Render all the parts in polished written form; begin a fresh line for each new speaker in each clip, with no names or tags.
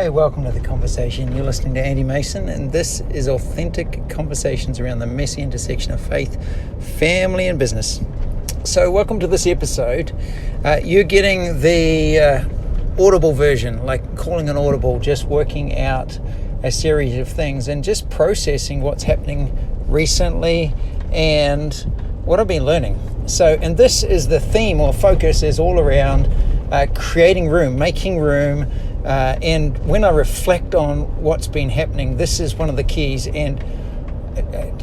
Hey, welcome to The Conversation. You're listening to Andy Mason, and this is authentic conversations around the messy intersection of faith, family, and business. So welcome to this episode. You're getting the audible version, like calling an audible, just working out a series of things and just processing what's happening recently and what I've been learning. So, and this is the theme or focus is all around creating room, making room. And when I reflect on what's been happening, this is one of the keys, and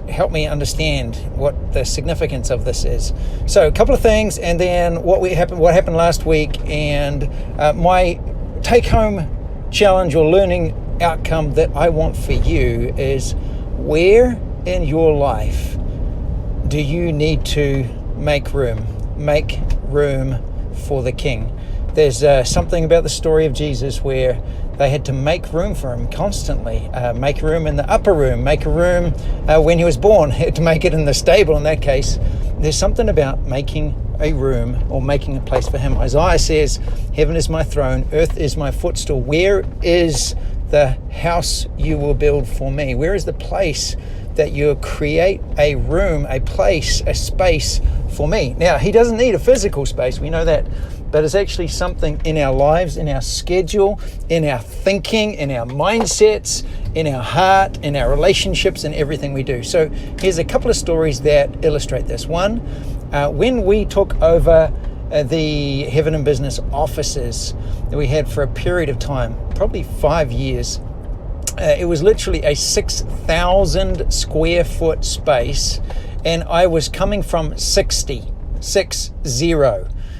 help me understand what the significance of this is. So a couple of things, and then what happened last week, and my take-home challenge or learning outcome that I want for you is, where in your life do you need to make room for the King? There's something about the story of Jesus where they had to make room for him constantly, make room in the upper room, make a room when he was born, had to make it in the stable in that case. There's something about making a room or making a place for him. Isaiah says, heaven is my throne, earth is my footstool. Where is the house you will build for me? Where is the place that you'll create a room, a place, a space for me? Now, he doesn't need a physical space, we know that. But it's actually something in our lives, in our schedule, in our thinking, in our mindsets, in our heart, in our relationships, and everything we do. So here's a couple of stories that illustrate this. One, when we took over the Heaven and Business offices that we had for a period of time, probably 5 years, it was literally a 6,000 square foot space, and I was coming from 60.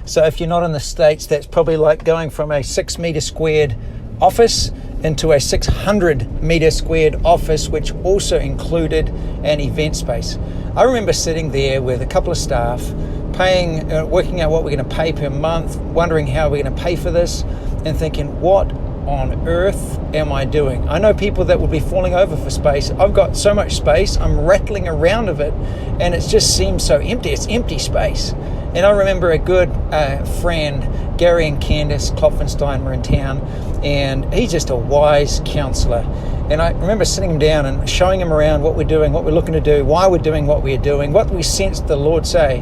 So if you're not in the States, that's probably like going from a 6 meter squared office into a 600 meter squared office, which also included an event space. I remember sitting there with a couple of staff, working out what we're going to pay per month, wondering how we're going to pay for this, and thinking, what on earth am I doing? I know people that would be falling over for space. I've got so much space, I'm rattling around of it, and it just seems so empty. It's empty space. And I remember a good friend, Gary and Candace Klopfenstein, were in town, and he's just a wise counselor. And I remember sitting him down and showing him around what we're doing, what we're looking to do, why we're doing what we're doing, what we sensed the Lord say,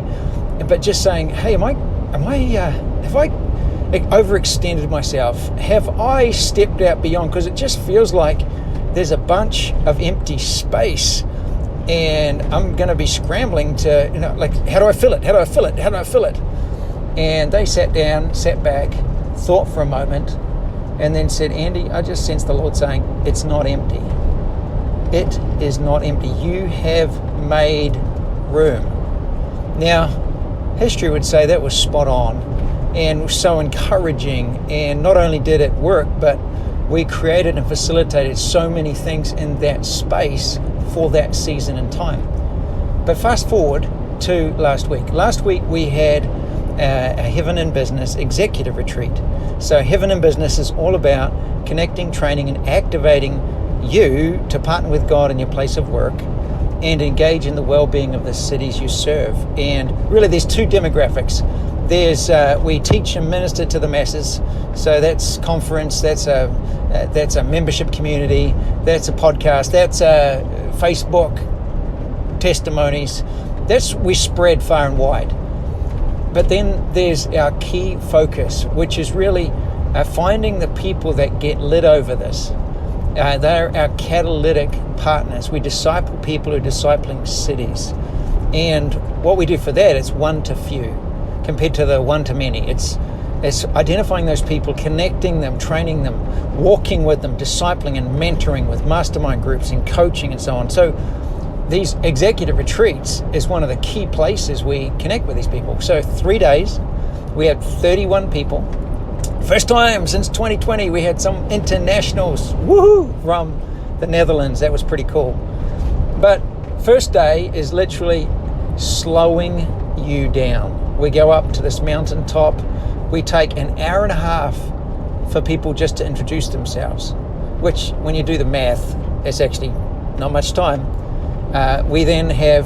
but just saying, hey, have I overextended myself? Have I stepped out beyond? Because it just feels like there's a bunch of empty space, and I'm going to be scrambling to, how do I fill it? And they sat back, thought for a moment, and then said, Andy, I just sensed the Lord saying, it's not empty. It is not empty. You have made room. Now, history would say that was spot on and so encouraging, and not only did it work, but we created and facilitated so many things in that space for that season and time. But fast forward to last week. Last week we had a Heaven and Business executive retreat. So Heaven and Business is all about connecting, training, and activating you to partner with God in your place of work and engage in the well-being of the cities you serve. And really there's two demographics. There's we teach and minister to the masses, so that's conference, that's a membership community, that's a podcast, that's a Facebook testimonies. We spread far and wide. But then there's our key focus, which is really finding the people that get lit over this. They're our catalytic partners. We disciple people who are discipling cities, and what we do for that is one to few compared to the one to many. It's identifying those people, connecting them, training them, walking with them, discipling and mentoring with mastermind groups and coaching and so on. So these executive retreats is one of the key places we connect with these people. So 3 days, we had 31 people. First time since 2020, we had some internationals, woohoo, from the Netherlands. That was pretty cool. But first day is literally slowing you down. We go up to this mountaintop. We take an hour and a half for people just to introduce themselves, which when you do the math, it's actually not much time. We then have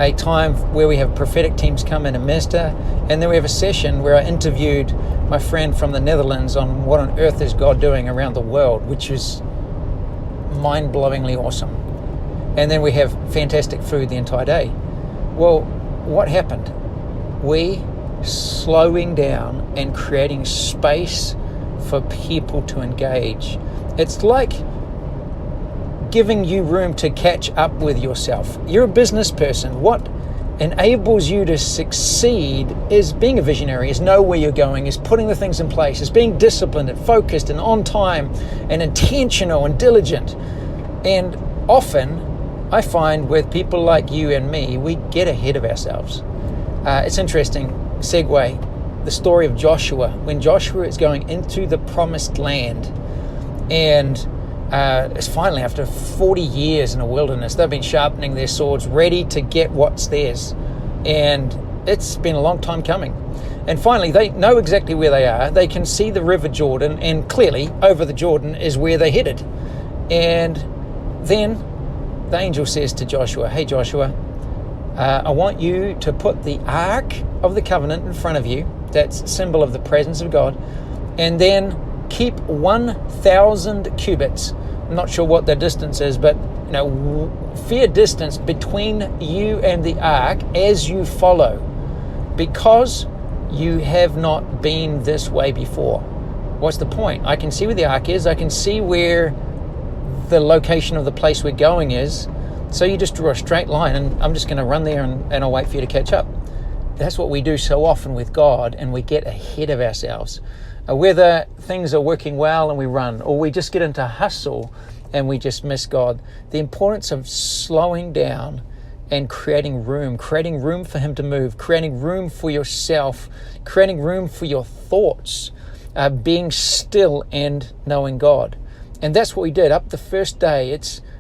a time where we have prophetic teams come in and minister, and then we have a session where I interviewed my friend from the Netherlands on what on earth is God doing around the world, which is mind-blowingly awesome. And then we have fantastic food the entire day. Well, what happened? We slowing down and creating space for people to engage. It's like giving you room to catch up with yourself. You're a business person. What enables you to succeed is being a visionary, is know where you're going, is putting the things in place, is being disciplined and focused and on time and intentional and diligent. And often I find with people like you and me, we get ahead of ourselves. It's interesting, segue, the story of Joshua. When Joshua is going into the promised land, and it's finally after 40 years in the wilderness, they've been sharpening their swords, ready to get what's theirs. And it's been a long time coming. And finally, they know exactly where they are. They can see the river Jordan, and clearly over the Jordan is where they're headed. And then the angel says to Joshua, hey Joshua, I want you to put the Ark of the Covenant in front of you. That's a symbol of the presence of God. And then keep 1,000 cubits. I'm not sure what the distance is, but fair distance between you and the Ark as you follow, because you have not been this way before. What's the point? I can see where the Ark is. I can see where the location of the place we're going is. So you just draw a straight line, and I'm just going to run there and I'll wait for you to catch up. That's what we do so often with God, and we get ahead of ourselves. Whether things are working well and we run, or we just get into hustle and we just miss God. The importance of slowing down and creating room for Him to move, creating room for yourself, creating room for your thoughts, being still and knowing God. And that's what we did up the first day.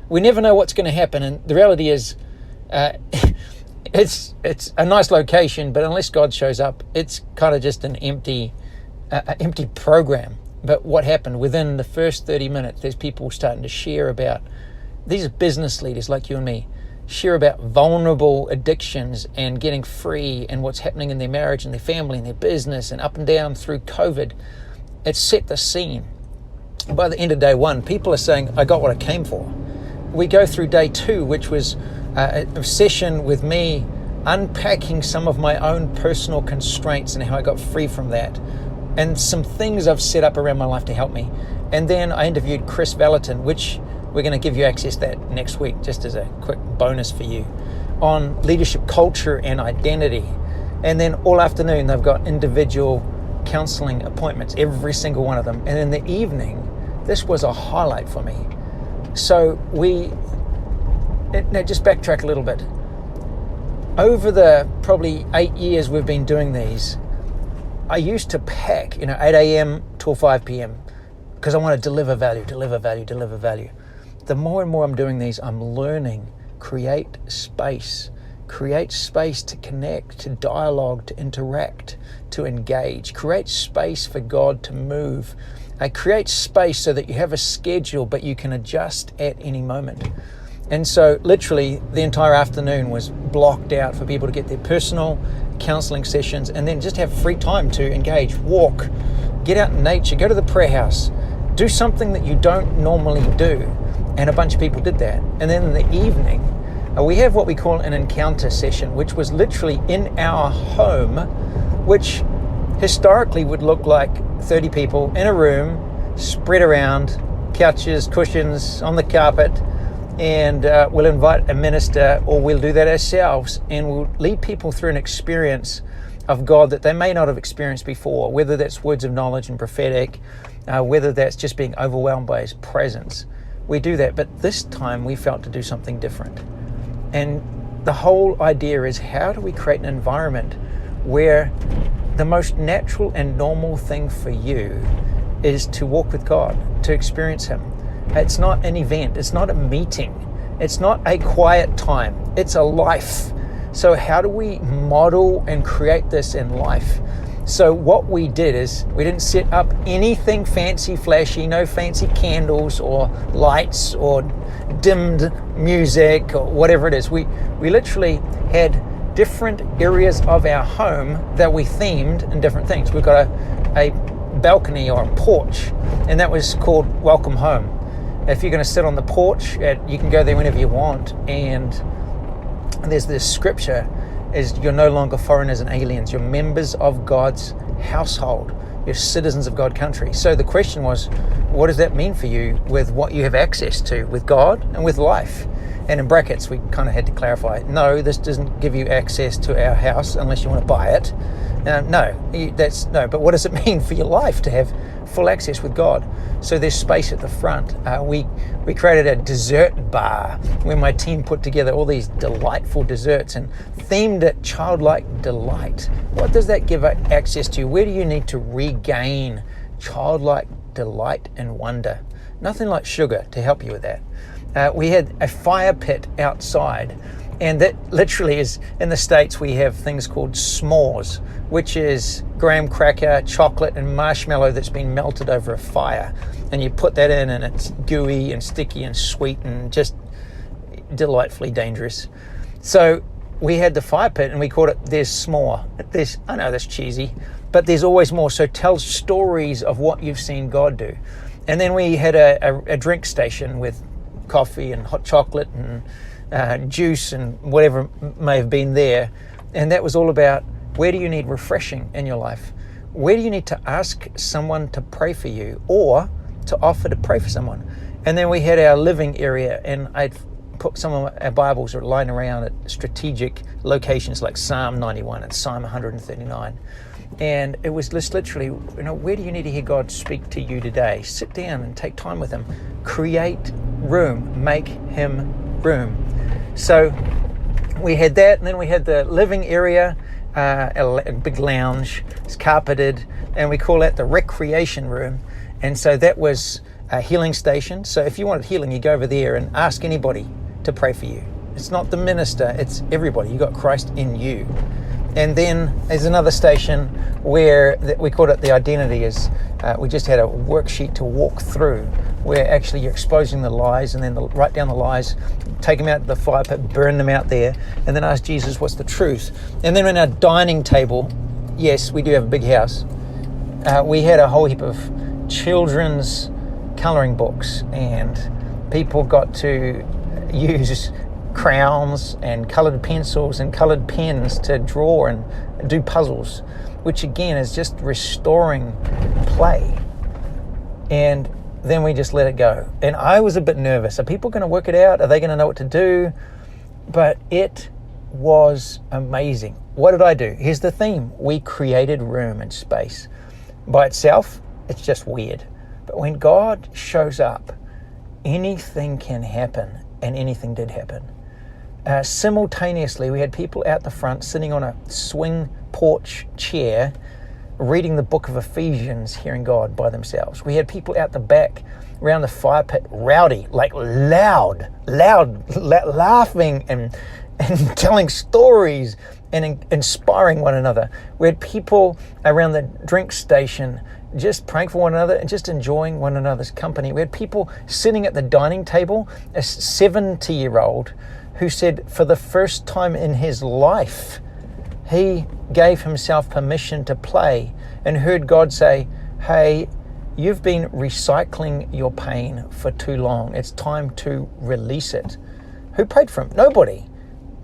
We never know what's going to happen, and the reality is it's a nice location, but unless God shows up, it's kind of just an empty program. But what happened within the first 30 minutes, there's people starting to share about, these are business leaders like you and me, share about vulnerable addictions and getting free and what's happening in their marriage and their family and their business and up and down through COVID. It set the scene. By the end of day one, people are saying, I got what I came for. We go through day two, which was a session with me unpacking some of my own personal constraints and how I got free from that, and some things I've set up around my life to help me. And then I interviewed Chris Valentin, which we're going to give you access to that next week, just as a quick bonus for you, on leadership culture and identity. And then all afternoon, they've got individual counseling appointments, every single one of them. And in the evening, this was a highlight for me. So now just backtrack a little bit. Over the probably 8 years we've been doing these, I used to pack, 8 a.m. till 5 p.m. because I want to deliver value. The more and more I'm doing these, I'm learning, create space to connect, to dialogue, to interact, to engage, create space for God to move. Create space so that you have a schedule, but you can adjust at any moment. And so literally the entire afternoon was blocked out for people to get their personal counseling sessions and then just have free time to engage, walk, get out in nature, go to the prayer house, do something that you don't normally do. And a bunch of people did that. And then in the evening, we have what we call an encounter session, which was literally in our home, which historically would look like 30 people in a room, spread around, couches, cushions, on the carpet, and we'll invite a minister, or we'll do that ourselves, and we'll lead people through an experience of God that they may not have experienced before, whether that's words of knowledge and prophetic, whether that's just being overwhelmed by His presence. We do that, but this time we felt to do something different. And the whole idea is, how do we create an environment where the most natural and normal thing for you is to walk with God, to experience Him. It's not an event, it's not a meeting, it's not a quiet time, it's a life. So how do we model and create this in life So what we did is we didn't set up anything fancy, flashy, no fancy candles or lights or dimmed music or whatever it is. We literally had different areas of our home that we themed in different things. We've got a balcony or a porch, and that was called Welcome Home. If you're going to sit on the porch, you can go there whenever you want, and there's this scripture is you're no longer foreigners and aliens, you're members of God's household, you're citizens of God's country. So the question was, what does that mean for you with what you have access to with God and with life? And in brackets, we kind of had to clarify, no, this doesn't give you access to our house unless you want to buy it. No, but what does it mean for your life to have full access with God? So there's space at the front. We created a dessert bar where my team put together all these delightful desserts and themed it childlike delight. What does that give access to? Where do you need to regain childlike delight and wonder? Nothing like sugar to help you with that. We had a fire pit outside, and that literally is, in the States we have things called s'mores, which is graham cracker, chocolate and marshmallow that's been melted over a fire, and you put that in and it's gooey and sticky and sweet and just delightfully dangerous. So we had the fire pit and we called it There's S'more. I know that's cheesy, but there's always more. So tell stories of what you've seen God do. And then we had a drink station with coffee and hot chocolate and juice and whatever may have been there. And that was all about, where do you need refreshing in your life? Where do you need to ask someone to pray for you or to offer to pray for someone? And then we had our living area, and I'd put some of our Bibles are lying around at strategic locations like Psalm 91 and Psalm 139. And it was just literally, where do you need to hear God speak to you today? Sit down and take time with him. Create room. Make him room. So we had that, and then we had the living area, a big lounge. It's carpeted, and we call that the recreation room. And so that was a healing station. So if you wanted healing, you go over there and ask anybody to pray for you. It's not the minister, it's everybody. You got Christ in you. And then there's another station where we called it the identity. We just had a worksheet to walk through where actually you're exposing the lies, and then write down the lies, take them out to the fire pit, burn them out there, and then ask Jesus, what's the truth? And then on our dining table, yes, we do have a big house, we had a whole heap of children's colouring books, and people got to use crowns and coloured pencils and coloured pens to draw and do puzzles, which again is just restoring play. And then we just let it go. And I was a bit nervous. Are people going to work it out? Are they going to know what to do? But it was amazing. What did I do? Here's the theme. We created room and space. By itself, it's just weird. But when God shows up, anything can happen, and anything did happen. Simultaneously, we had people out the front sitting on a swing porch chair reading the book of Ephesians, hearing God by themselves. We had people out the back around the fire pit, rowdy, like loud, laughing and telling stories and inspiring one another. We had people around the drink station just praying for one another and just enjoying one another's company. We had people sitting at the dining table, a 70-year-old who said for the first time in his life, he gave himself permission to play and heard God say, hey, you've been recycling your pain for too long. It's time to release it. Who prayed for him? Nobody.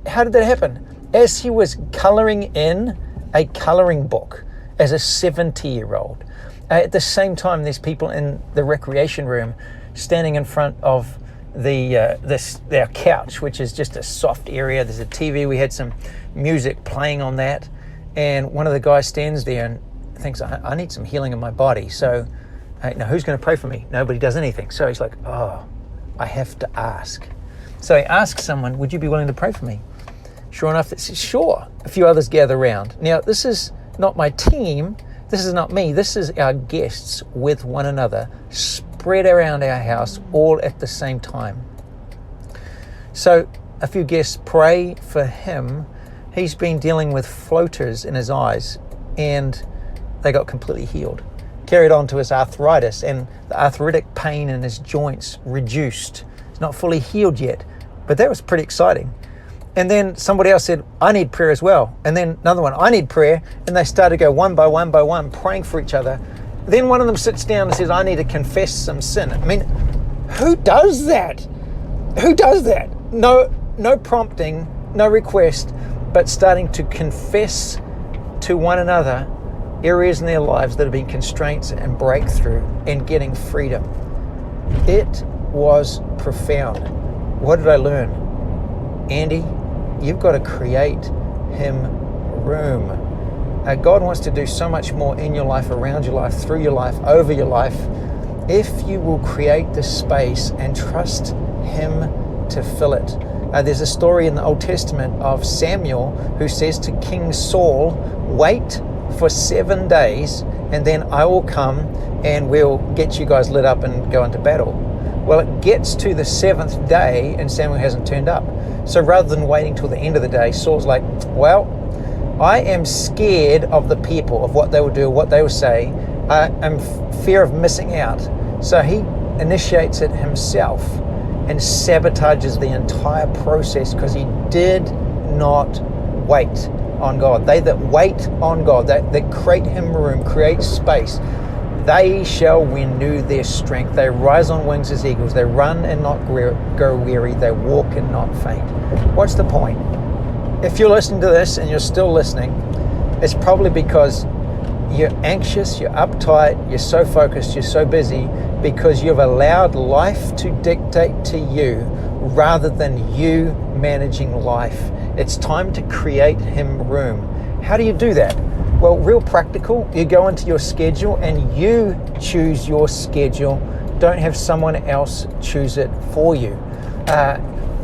How did that happen? As he was colouring in a colouring book as a 70-year-old. At the same time, there's people in the recreation room standing in front of their couch, which is just a soft area. There's a TV. We had some music playing on that, and one of the guys stands there and thinks, I need some healing in my body. So, now who's going to pray for me? Nobody does anything. So he's like, oh, I have to ask. So he asks someone, would you be willing to pray for me? Sure enough, they said, sure. A few others gather around. Now, this is not my team. This is not me. This is our guests with one another, spread around our house, all at the same time. So a few guests pray for him. He's been dealing with floaters in his eyes, and they got completely healed. Carried on to his arthritis, and the arthritic pain in his joints reduced. It's not fully healed yet, but that was pretty exciting. And then somebody else said, I need prayer as well. And then another one, I need prayer. And they started to go one by one, praying for each other. Then one of them sits down and says, I need to confess some sin. I mean, who does that? Who does that? No prompting, no request, but starting to confess to one another areas in their lives that have been constraints and breakthrough and getting freedom. It was profound. What did I learn? Andy, you've got to create him room. God wants to do so much more in your life, around your life, through your life, over your life, if you will create the space and trust him to fill it. There's a story in the Old Testament of Samuel who says to King Saul, wait for 7 days and then I will come and we'll get you guys lit up and go into battle. Well, it gets to the 7th day and Samuel hasn't turned up. So rather than waiting till the end of the day, Saul's like, well, I am scared of the people, of what they will do, what they will say. I'm fear of missing out. So he initiates it himself and sabotages the entire process because he did not wait on God. They that wait on God, that create him room, create space, they shall renew their strength. They rise on wings as eagles. They run and not grow weary. They walk and not faint. What's the point? If you're listening to this and you're still listening, it's probably because you're anxious, you're uptight, you're so focused, you're so busy because you've allowed life to dictate to you rather than you managing life. It's time to create him room. How do you do that? Well, real practical. You go into your schedule and you choose your schedule. Don't have someone else choose it for you.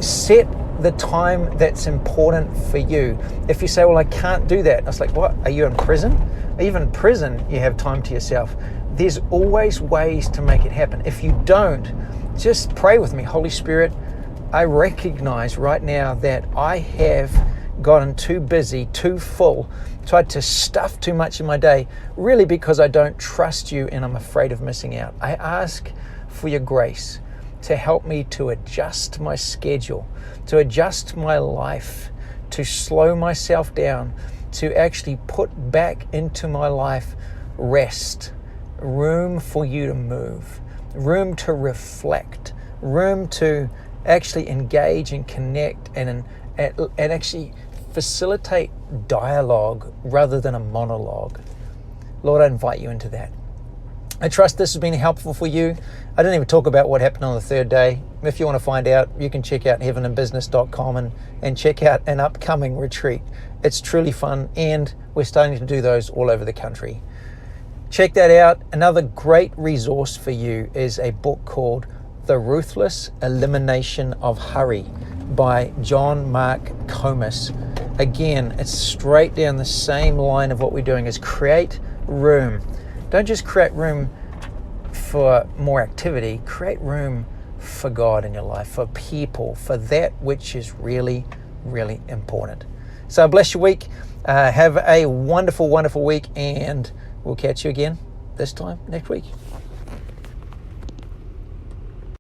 Set the time that's important for you. If you say, well, I can't do that. I was like, what? Are you in prison? Even in prison, you have time to yourself. There's always ways to make it happen. If you don't, just pray with me. Holy Spirit, I recognize right now that I have gotten too busy, too full, tried to stuff too much in my day, really because I don't trust you and I'm afraid of missing out. I ask for your grace to help me to adjust my schedule, to adjust my life, to slow myself down, to actually put back into my life rest, room for you to move, room to reflect, room to actually engage and connect and actually facilitate dialogue rather than a monologue. Lord, I invite you into that. I trust this has been helpful for you. I didn't even talk about what happened on the third day. If you want to find out, you can check out heavenandbusiness.com and check out an upcoming retreat. It's truly fun and we're starting to do those all over the country. Check that out. Another great resource for you is a book called The Ruthless Elimination of Hurry by John Mark Comas. Again, it's straight down the same line of what we're doing is create room. Don't just create room for more activity, create room for God in your life, for people, for that which is really, really important. So bless your week. Have a wonderful, wonderful week, and we'll catch you again this time next week.